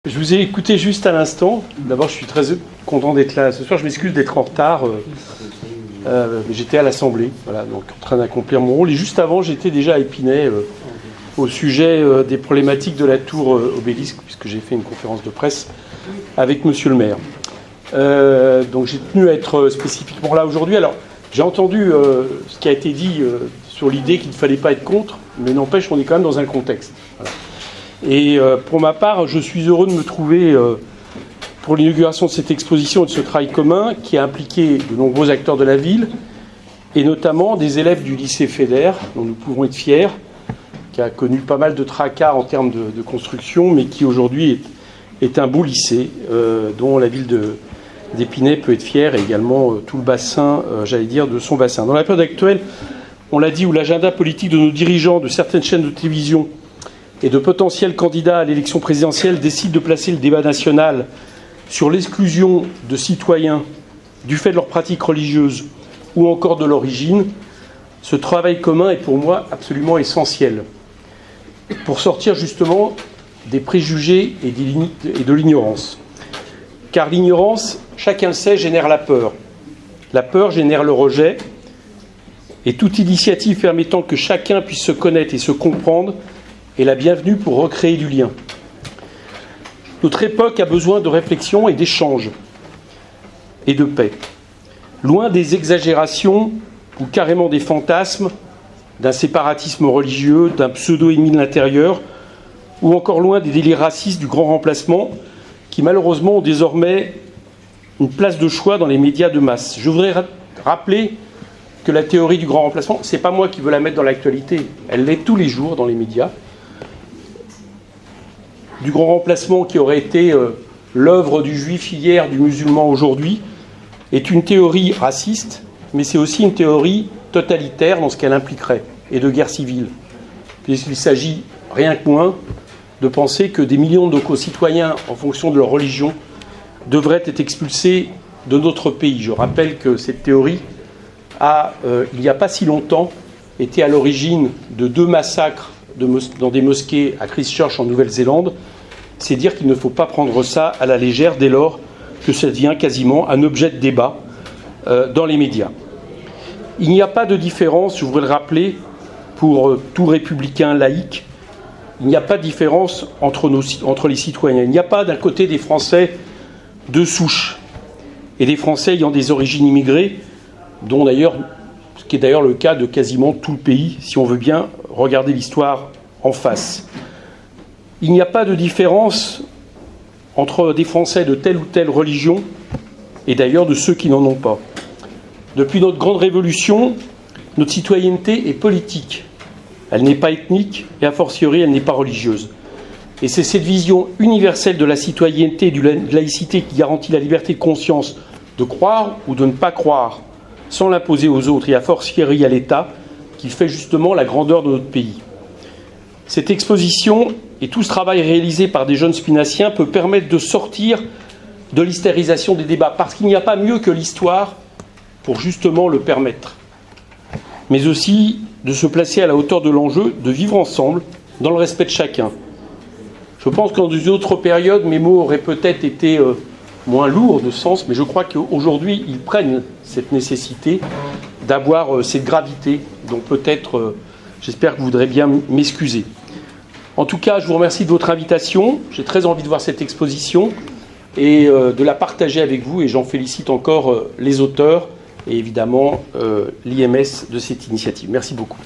Je vous ai écouté juste à l'instant. D'abord, je suis très content d'être là ce soir. Je m'excuse d'être en retard. J'étais à l'Assemblée, voilà, donc en train d'accomplir mon rôle. Et juste avant, j'étais déjà à Épinay au sujet des problématiques de la tour Obélisque, puisque j'ai fait une conférence de presse avec Monsieur le maire. Donc j'ai tenu à être spécifiquement là aujourd'hui. Alors, j'ai entendu ce qui a été dit sur l'idée qu'il ne fallait pas être contre, mais n'empêche, on est quand même dans un contexte. Voilà. Et pour ma part, je suis heureux de me trouver pour l'inauguration de cette exposition et de ce travail commun qui a impliqué de nombreux acteurs de la ville, et notamment des élèves du lycée Feder, dont nous pouvons être fiers, qui a connu pas mal de tracas en termes de construction, mais qui aujourd'hui est un beau lycée, dont la ville d'Épinay peut être fière, et également tout le bassin, j'allais dire, de son bassin. Dans la période actuelle, on l'a dit, où l'agenda politique de nos dirigeants de certaines chaînes de télévision et de potentiels candidats à l'élection présidentielle décident de placer le débat national sur l'exclusion de citoyens du fait de leurs pratiques religieuses ou encore de l'origine, ce travail commun est pour moi absolument essentiel pour sortir justement des préjugés et de l'ignorance. Car l'ignorance, chacun le sait, génère la peur. La peur génère le rejet, et toute initiative permettant que chacun puisse se connaître et se comprendre est la bienvenue pour recréer du lien. Notre époque a besoin de réflexion et d'échange et de paix. Loin des exagérations ou carrément des fantasmes, d'un séparatisme religieux, d'un pseudo-ennemi de l'intérieur, ou encore loin des délires racistes du grand remplacement qui malheureusement ont désormais une place de choix dans les médias de masse. Je voudrais rappeler que la théorie du grand remplacement, c'est pas moi qui veux la mettre dans l'actualité, elle l'est tous les jours dans les médias. Du grand remplacement qui aurait été l'œuvre du juif hier, du musulman aujourd'hui, est une théorie raciste, mais c'est aussi une théorie totalitaire dans ce qu'elle impliquerait, et de guerre civile. Puisqu'il s'agit, rien que moins, de penser que des millions de nos concitoyens, en fonction de leur religion, devraient être expulsés de notre pays. Je rappelle que cette théorie a, il n'y a pas si longtemps, été à l'origine de 2 massacres dans des mosquées à Christchurch en Nouvelle-Zélande. C'est dire qu'il ne faut pas prendre ça à la légère dès lors que ça devient quasiment un objet de débat dans les médias. Il n'y a pas de différence, je voudrais le rappeler, pour tout républicain laïque, il n'y a pas de différence entre les citoyens. Il n'y a pas d'un côté des Français de souche et des Français ayant des origines immigrées, dont d'ailleurs, ce qui est d'ailleurs le cas de quasiment tout le pays, si on veut bien regarder l'histoire en face. Il n'y a pas de différence entre des Français de telle ou telle religion et d'ailleurs de ceux qui n'en ont pas. Depuis notre grande révolution, notre citoyenneté est politique. Elle n'est pas ethnique et a fortiori, elle n'est pas religieuse. Et c'est cette vision universelle de la citoyenneté et de la laïcité qui garantit la liberté de conscience de croire ou de ne pas croire, sans l'imposer aux autres et a fortiori à l'État, qui fait justement la grandeur de notre pays. Cette exposition et tout ce travail réalisé par des jeunes spinaciens peut permettre de sortir de l'hystérisation des débats, parce qu'il n'y a pas mieux que l'histoire pour justement le permettre, mais aussi de se placer à la hauteur de l'enjeu, de vivre ensemble, dans le respect de chacun. Je pense qu'en d'autres périodes, mes mots auraient peut-être été moins lourds de sens, mais je crois qu'aujourd'hui, ils prennent cette nécessité d'avoir cette gravité, donc peut-être, j'espère que vous voudrez bien m'excuser. En tout cas, je vous remercie de votre invitation. J'ai très envie de voir cette exposition et de la partager avec vous, et j'en félicite encore les auteurs et évidemment l'IMS de cette initiative. Merci beaucoup.